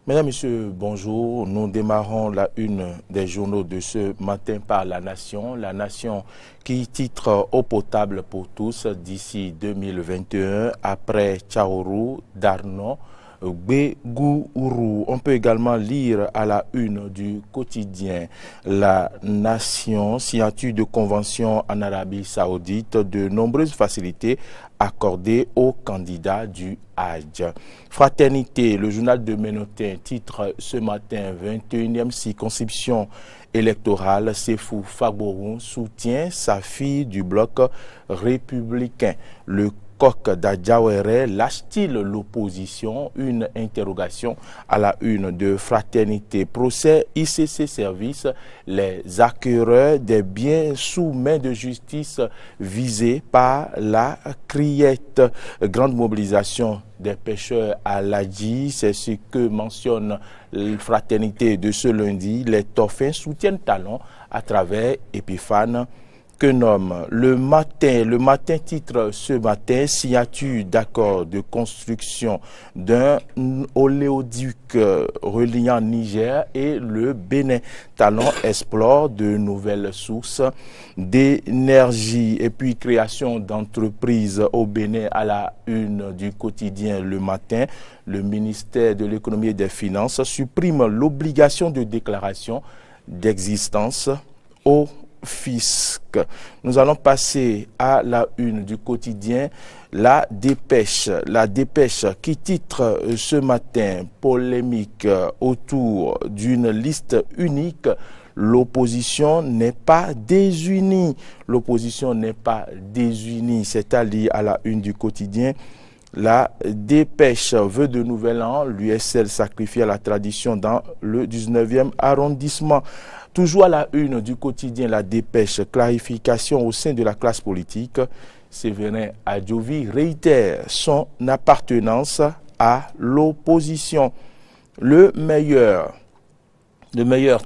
Mesdames, Messieurs, bonjour. Nous démarrons la une des journaux de ce matin par La Nation. La Nation qui titre Eau potable pour tous d'ici 2021 après Tchaourou, Darno, Bégourou. On peut également lire à la une du quotidien La Nation, signature de convention en Arabie Saoudite, de nombreuses facilités accordées aux candidats du Hajj. Fraternité, le journal de Ménotin titre ce matin 21e circonscription électorale, Sefou Fagboroun soutient sa fille du bloc républicain. Le coq d'Adjawere lâche-t-il l'opposition? Une interrogation à la une de Fraternité. Procès ICC Service, les acquéreurs des biens sous main de justice visés par la criette. Grande mobilisation des pêcheurs à l'Adji, c'est ce que mentionne Fraternité de ce lundi. Les Toffins soutiennent Talon à travers Épiphane que nomme le matin titre ce matin signature d'accord de construction d'un oléoduc reliant Niger et le Bénin. Talon explore de nouvelles sources d'énergie et puis création d'entreprises au Bénin à la une du quotidien Le Matin. Le ministère de l'économie et des finances supprime l'obligation de déclaration d'existence au fisc. Nous allons passer à la une du quotidien La Dépêche qui titre ce matin polémique autour d'une liste unique. L'opposition n'est pas désunie. L'opposition n'est pas désunie. C'est à lire à la une du quotidien La Dépêche. Vœu de nouvel an, l'USL sacrifie à la tradition dans le 19e arrondissement. Toujours à la une du quotidien La Dépêche, clarification au sein de la classe politique. Séverin Adjovi réitère son appartenance à l'opposition. Le meilleur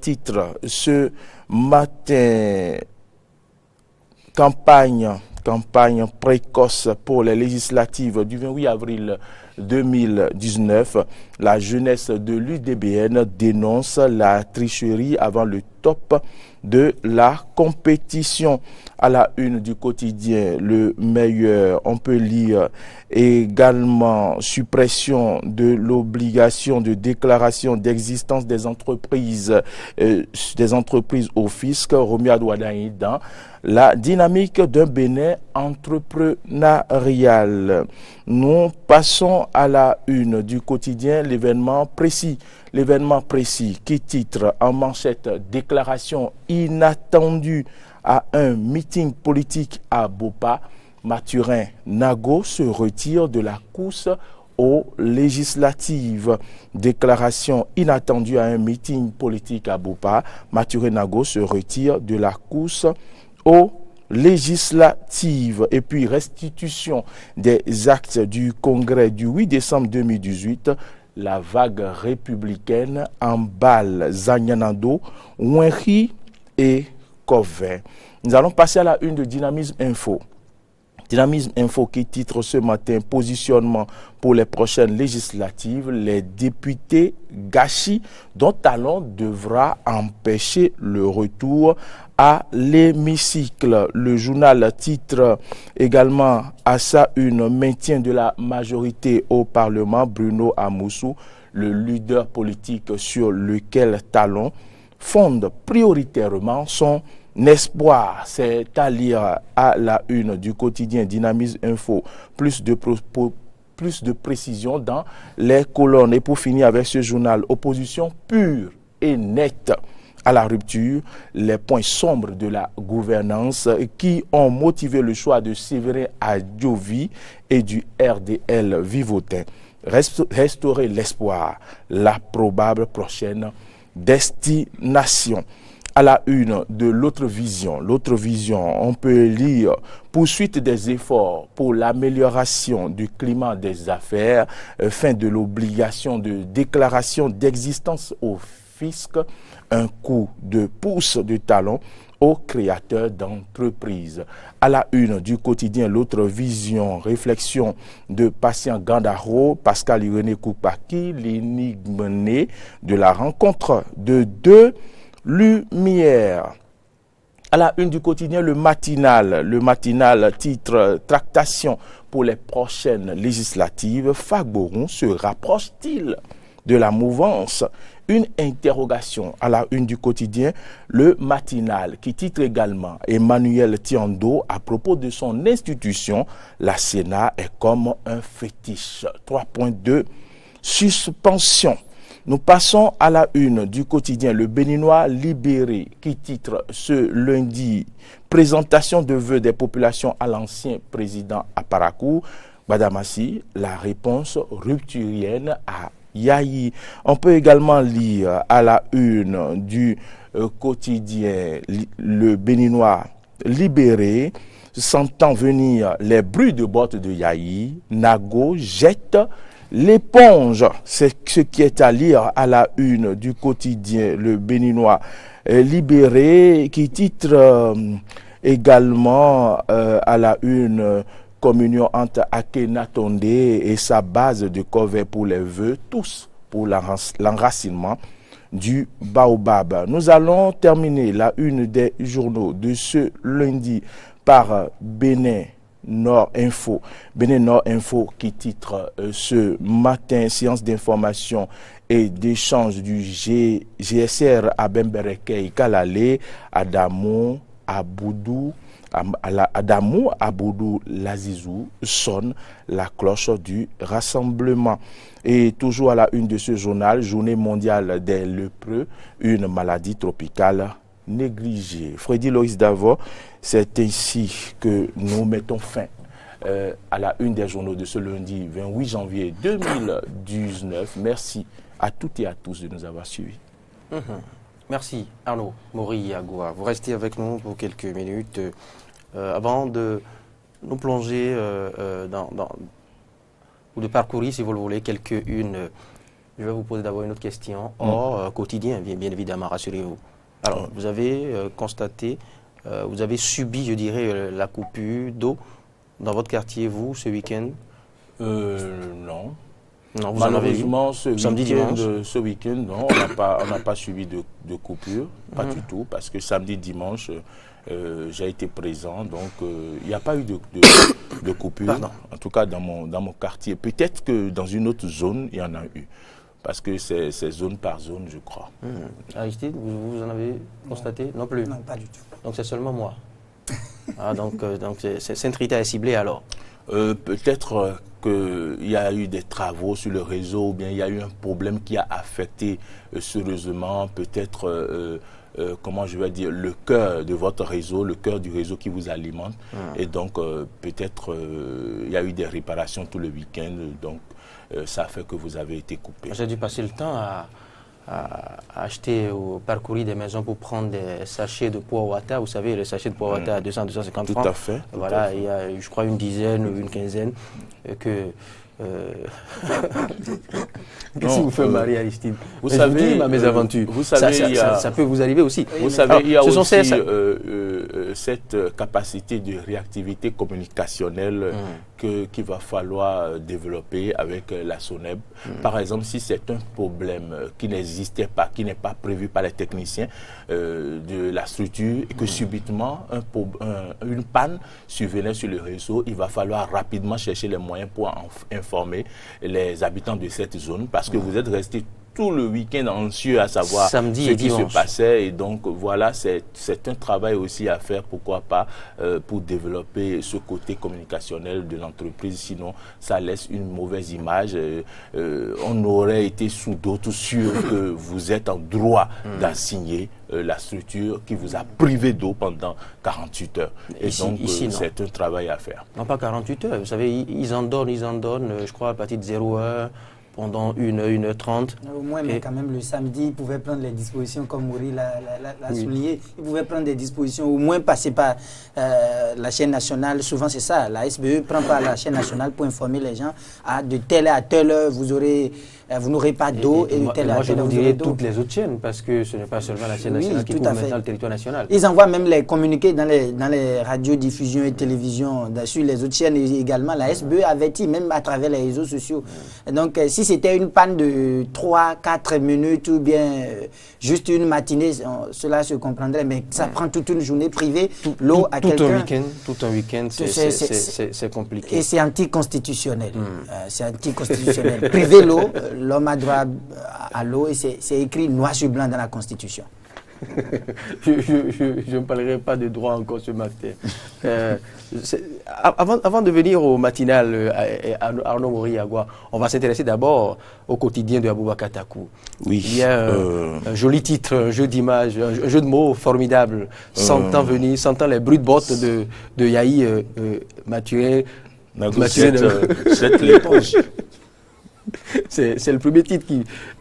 titre ce matin, campagne précoce pour les législatives du 28 avril 2019. La jeunesse de l'UDBN dénonce la tricherie avant le top de la compétition. À la une du quotidien Le Meilleur, on peut lire également suppression de l'obligation de déclaration d'existence des entreprises au fisc, remis à Douadaï dans la dynamique d'un Bénin entrepreneurial. Nous passons à la une du quotidien l'événement précis qui titre en manchette déclaration inattendue à un meeting politique à Bopa. Mathurin Nago se retire de la course aux législatives. Déclaration inattendue à un meeting politique à Bopa. Mathurin Nago se retire de la course aux législatives. Et puis restitution des actes du congrès du 8 décembre 2018. La vague républicaine emballe Zagnanado, Ouenri et Kovin. Nous allons passer à la une de Dynamisme Info. Dynamisme Info qui titre ce matin positionnement pour les prochaines législatives. Les députés gâchis dont Talon devra empêcher le retour à l'hémicycle. Le journal titre également à sa une maintien de la majorité au Parlement. Bruno Amoussou, le leader politique sur lequel Talon fonde prioritairement son espoir. C'est à lire à la une du quotidien Dynamisme Info. Plus de précision dans les colonnes. Et pour finir avec ce journal, opposition pure et nette à la rupture, les points sombres de la gouvernance qui ont motivé le choix de Séverin Adjovi et du RDL Vivotin. Restaurer l'espoir, la probable prochaine destination. À la une de l'autre vision, on peut lire poursuite des efforts pour l'amélioration du climat des affaires, fin de l'obligation de déclaration d'existence au fisc un coup de pouce de talon aux créateurs d'entreprises. À la une du quotidien, l'autre vision, réflexion de Patient Gandaro, Pascal Irénée Koupaki, l'énigme née de la rencontre de deux lumières. À la une du quotidien, le matinal titre « Tractation pour les prochaines législatives ». Fagboron se rapproche-t-il de la mouvance? Une interrogation à la une du quotidien, le matinal, qui titre également Emmanuel Tiando à propos de son institution, la Sénat est comme un fétiche. 3.2, suspension. Nous passons à la une du quotidien, le Béninois libéré, qui titre ce lundi présentation de vœux des populations à l'ancien président à Parakou. Badamassi, la réponse rupturienne à Yahi. On peut également lire à la une du quotidien le Béninois libéré, sentant venir les bruits de bottes de Yahi, Nago jette l'éponge. C'est ce qui est à lire à la une du quotidien le Béninois libéré, qui titre également à la une communion entre Akhenatonde et sa base de cover pour les vœux, tous pour l'enracinement du baobab. Nous allons terminer la une des journaux de ce lundi par Bénin Nord Info. Bénin Nord Info qui titre ce matin séance d'information et d'échange du GSR à Bemberekei Kalale, Adamou Aboudou Lazizou sonne la cloche du rassemblement. Et toujours à la une de ce journal, journée mondiale des lépreux, une maladie tropicale négligée. Freddy Loïs Davo, c'est ainsi que nous mettons fin à la une des journaux de ce lundi 28 janvier 2019. Merci à toutes et à tous de nous avoir suivis. Merci Arnaud Mori-Yagoua. Vous restez avec nous pour quelques minutes avant de nous plonger ou de parcourir, si vous le voulez, quelques-unes. Je vais vous poser d'abord une autre question. Quotidien, bien évidemment, rassurez-vous. Alors, vous avez constaté, vous avez subi, je dirais, la coupure d'eau dans votre quartier, vous, ce week-end? Non. Non, vous malheureusement, en avez eu ce week-end, non, on n'a pas subi de coupure, pas du tout, parce que samedi, dimanche, j'ai été présent, donc il n'y a pas eu de coupure, pardon. En tout cas dans mon quartier. Peut-être que dans une autre zone, il y en a eu, parce que c'est zone par zone, je crois. Aristide, vous en avez constaté? Non plus? Non, pas du tout. Donc c'est seulement moi. Donc Saint-Rita est ciblée alors? Peut-être qu'il y a eu des travaux sur le réseau, ou bien il y a eu un problème qui a affecté sérieusement peut-être, comment je vais dire, le cœur de votre réseau, le cœur du réseau qui vous alimente. Et donc peut-être il y a eu des réparations tout le week-end, donc ça fait que vous avez été coupé. J'ai dû passer le temps à acheter ou parcourir des maisons pour prendre des sachets de pois wata. Vous savez, le sachet de pois wata à 200-250 francs. Tout à fait. Voilà, il y a, je crois, une dizaine ou une quinzaine que... Qu'est-ce qui vous fait marrer, Aristide? Vous savez, ma mésaventures. Vous savez, ça peut vous arriver aussi. Vous savez, il y a aussi cette capacité de réactivité communicationnelle qu'il va falloir développer avec la SONEB. Par exemple, si c'est un problème qui n'existait pas, qui n'est pas prévu par les techniciens de la structure, et que subitement une panne survenait sur le réseau, il va falloir rapidement chercher les moyens pour informer les habitants de cette zone, parce que vous êtes restés tout le week-end anxieux à savoir samedi ce qui se passait. Et donc, voilà, c'est un travail aussi à faire, pourquoi pas, pour développer ce côté communicationnel de l'entreprise. Sinon, ça laisse une mauvaise image. On aurait été sous d'autres sûrs que vous êtes en droit d'assigner la structure qui vous a privé d'eau pendant 48 heures. Et donc, c'est un travail à faire. Non, pas 48 heures. Vous savez, ils en donnent, je crois, à partir de 0 heure. Pendant 1h30. Au moins, mais quand même, le samedi, ils pouvaient prendre les dispositions, comme Mori l'a souligné. Ils pouvaient prendre des dispositions, au moins passer par la chaîne nationale. Souvent, c'est ça. La SBE prend par la chaîne nationale pour informer les gens. De telle à telle heure, vous aurez vous n'aurez pas d'eau et moi, telle je vous dirais d'eau. toutes les autres chaînes, parce que ce n'est pas seulement la chaîne nationale qui couvre maintenant le territoire national. Ils envoient même les communiqués dans les radiodiffusions et télévisions sur les autres chaînes également. La SBE avertit même à travers les réseaux sociaux. Donc, si c'était une panne de 3-4 minutes ou bien juste une matinée, cela se comprendrait, mais ça prend toute une journée privée, l'eau à quelqu'un. Tout un week-end, c'est compliqué. Et c'est anticonstitutionnel. C'est anticonstitutionnel. Priver l'eau, l'homme a droit à l'eau et c'est écrit noir sur blanc dans la Constitution. Je ne parlerai pas de droit encore ce matin. Avant de venir au matinal Arnaud Mori-Yagua, on va s'intéresser d'abord au quotidien de Aboubacar Takou. Oui. Il y a un joli titre, un jeu d'images, un jeu de mots formidable, sentant les bruits de bottes de Yahi Mathurin. Cette l'éponge. C'est le premier titre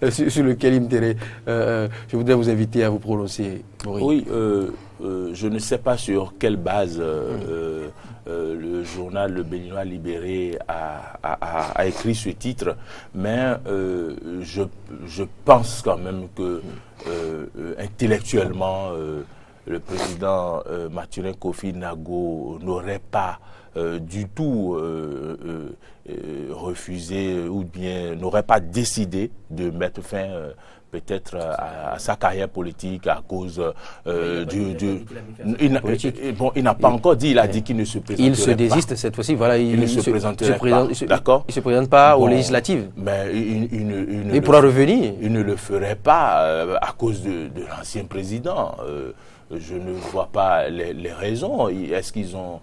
sur lequel il me dirait. Je voudrais vous inviter à vous prononcer, Maurice. Oui, je ne sais pas sur quelle base le journal Le Béninois Libéré a écrit ce titre, mais je pense quand même que intellectuellement, le président Mathurin Kofi Nago n'aurait pas du tout refusé ou bien n'aurait pas décidé de mettre fin peut-être à sa carrière politique à cause il n'a pas encore dit, il a dit qu'il ne se présenterait pas. Il se désiste cette fois-ci, voilà, il ne se présenterait pas, d'accord. Il ne se présente pas aux législatives. Mais il pourra revenir. Il ne le ferait pas à cause de l'ancien président. Je ne vois pas les raisons. Est-ce qu'ils ont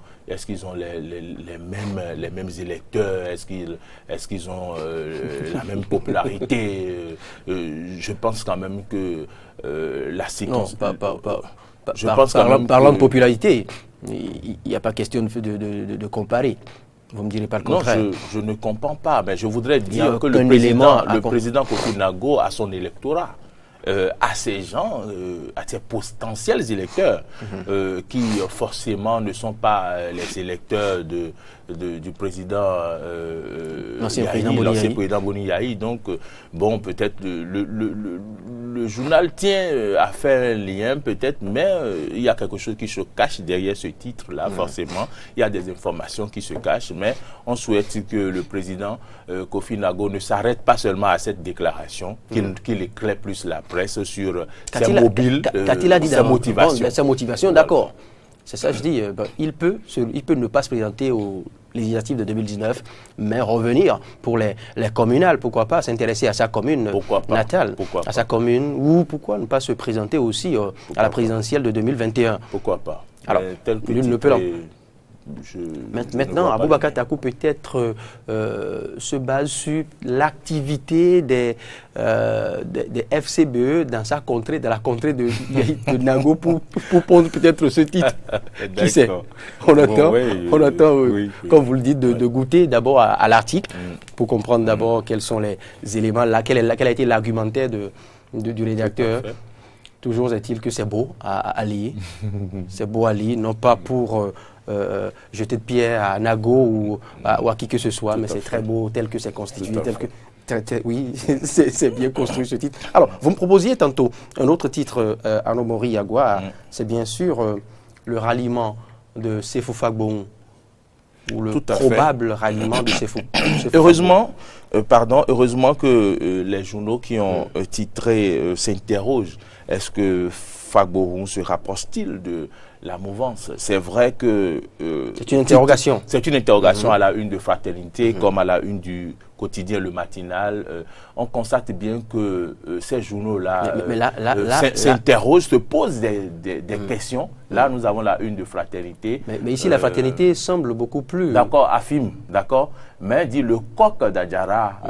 les mêmes électeurs? Est-ce qu'ils ont la même popularité? Je pense quand même que la séquence... Non, parlant de popularité, il n'y a pas question de comparer. Vous me direz pas le contraire. Non, je ne comprends pas. Mais je voudrais dire que le président Kofi Nago a son électorat. À ces gens, à ces potentiels électeurs, qui forcément ne sont pas les électeurs du président l'ancien président Boni Yahi. Donc, bon, peut-être le journal tient à faire un lien, peut-être, mais il y a quelque chose qui se cache derrière ce titre-là, forcément. Il y a des informations qui se cachent, mais on souhaite que le président Kofi Nago ne s'arrête pas seulement à cette déclaration, qu'il éclaire plus la presse sur ses mobiles, sa motivation. Sa motivation, d'accord. C'est ça, je dis, il peut ne pas se présenter aux législatives de 2019, mais revenir pour les communales, pourquoi pas, s'intéresser à sa commune natale, à sa commune, ou pourquoi ne pas se présenter aussi à la présidentielle de 2021. Pourquoi pas. Alors, l'une ne peut Maintenant, Aboubacar Takou peut-être se base sur l'activité des FCBE dans sa contrée, dans la contrée de Nago pour prendre peut-être ce titre. Qui sait? On attend, comme vous le dites, de goûter d'abord à l'article pour comprendre d'abord quels sont les éléments, quel a été l'argumentaire du rédacteur. Toujours est-il que c'est beau à lire. C'est beau à lire, non pas pour jeter de pierre à Nago ou à qui que ce soit, mais c'est très beau tel que c'est constitué, oui, c'est bien construit ce titre. Alors, vous me proposiez tantôt un autre titre, Arnaud Mori-Yagua, c'est bien sûr le ralliement de Séfo Fagbohun, ou le probable ralliement de Séfo. Heureusement que les journaux qui ont titré s'interrogent. Est-ce que Fagbohun se rapproche-t-il de la mouvance? C'est vrai que... c'est une interrogation. C'est une interrogation à la une de Fraternité, comme à la une du quotidien Le Matinal. On constate bien que ces journaux-là s'interrogent, se posent des questions. Là, nous avons la une de Fraternité. Mais ici, la Fraternité semble beaucoup plus... D'accord, affirme, d'accord. Mais dit le coq d'Adjara,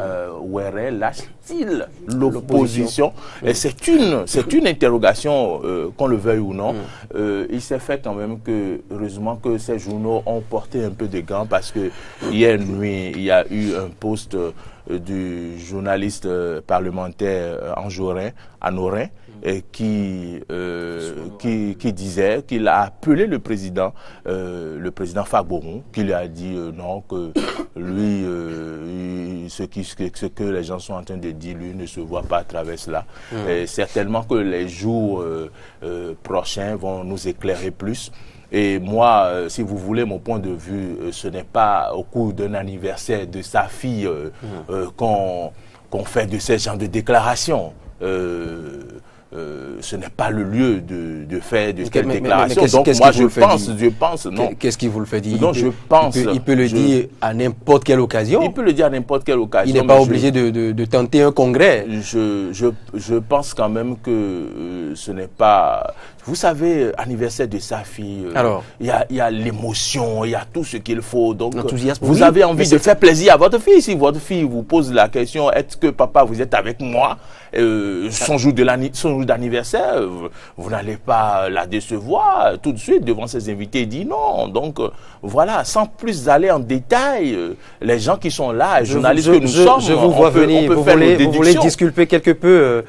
Ouéré lâche-t-il l'opposition? C'est une interrogation, qu'on le veuille ou non. Il s'est fait quand même que, heureusement que ces journaux ont porté un peu de gants, parce que hier nuit, il y a eu un post du journaliste parlementaire Anjorin, Anorin, qui disait qu'il a appelé le président Fagbouron, qui lui a dit non, que lui, ce que les gens sont en train de dire, lui ne se voit pas à travers cela. Et certainement que les jours prochains vont nous éclairer plus. Et moi, si vous voulez, mon point de vue, ce n'est pas au cours d'un anniversaire de sa fille qu'on fait de ce genre de déclarations. Ce n'est pas le lieu de faire de telles déclarations. Donc moi, je pense, non. Qu'est-ce qui vous le fait dire? Donc je pense... Il peut le dire à n'importe quelle occasion. Il peut le dire à n'importe quelle occasion. Il n'est pas obligé de tenter un congrès. Je pense quand même que ce n'est pas... Vous savez, anniversaire de sa fille, il y a l'émotion, il y a tout ce qu'il faut. Donc, vous avez envie de faire plaisir à votre fille. Si votre fille vous pose la question, est-ce que papa, vous êtes avec moi son jour d'anniversaire, vous n'allez pas la décevoir tout de suite devant ses invités. Il dit non. Donc, voilà, sans plus aller en détail, les gens qui sont là, les journalistes que nous sommes, je vous vois venir. Vous voulez disculper quelque peu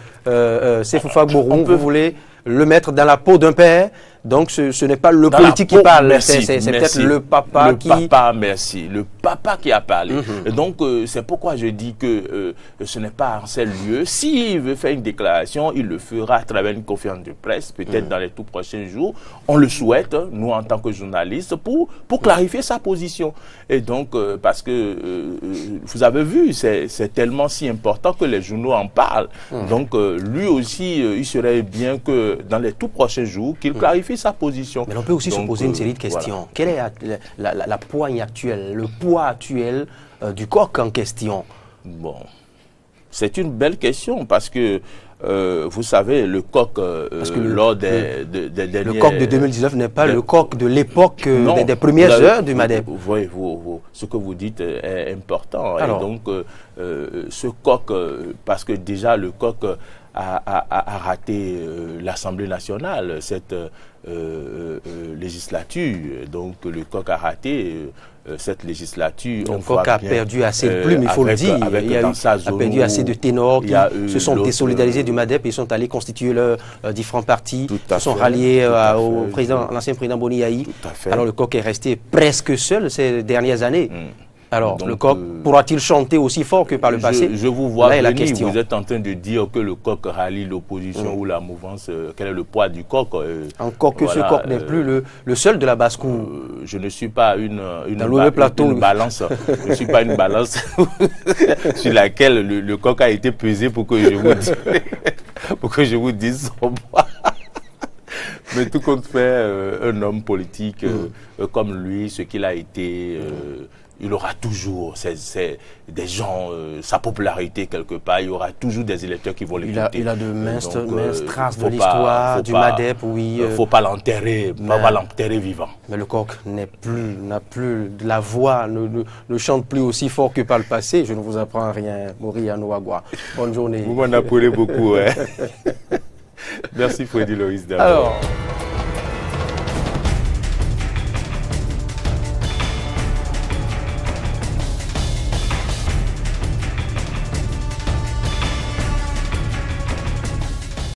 Séfou Fagbouron, vous voulez le mettre dans la peau d'un père. Donc ce n'est pas le politique qui parle, c'est peut-être le papa qui... Le papa qui a parlé. Et donc c'est pourquoi je dis que ce n'est pas en seul lieu. S'il veut faire une déclaration, il le fera à travers une conférence de presse, peut-être dans les tout prochains jours. On le souhaite, nous en tant que journalistes, pour clarifier sa position. Et donc, parce que vous avez vu, c'est tellement si important que les journaux en parlent. Donc lui aussi, il serait bien que dans les tout prochains jours, qu'il clarifie sa position. Mais on peut aussi se poser une série de questions. Voilà. Quelle est la poigne actuelle, le poids actuel du coq en question? Bon, c'est une belle question parce que vous savez, le coq, lors des derniers... Le coq de 2019 n'est pas le coq de l'époque des premières heures du MADEP. Oui, ce que vous dites est important. Alors, et donc, ce coq, parce que déjà le coq a raté l'Assemblée nationale, cette législature. Donc le coq a raté cette législature. Le coq a perdu assez de plumes, il faut le dire. Il a perdu assez de ténors qui se sont désolidarisés du MADEP et sont allés constituer leurs différents partis, se sont ralliés au l'ancien président Boni Yahi. Alors le coq est resté presque seul ces dernières années. Alors, donc, le coq pourra-t-il chanter aussi fort que par le passé? Je vous vois venir, vous êtes en train de dire que le coq rallie l'opposition ou la mouvance. Quel est le poids du coq? Encore que ce coq n'est plus le seul de la basse-cour. Je ne suis pas une balance. Je ne suis pas une balance sur laquelle le coq a été pesé pour que je vous dise son poids. Mais tout compte fait, un homme politique comme lui, ce qu'il a été... il aura toujours des gens, sa popularité quelque part, il y aura toujours des électeurs qui vont l'écouter. Il a de minces traces de l'histoire du MADEP, oui. Il ne faut pas l'enterrer, pas l'enterrer vivant. Mais le coq n'a plus de la voix, ne chante plus aussi fort que par le passé. Je ne vous apprends rien, Mori Anouagwa. Bonne journée. Vous m'en apprenez beaucoup. Merci Freddy Loïs d'abord.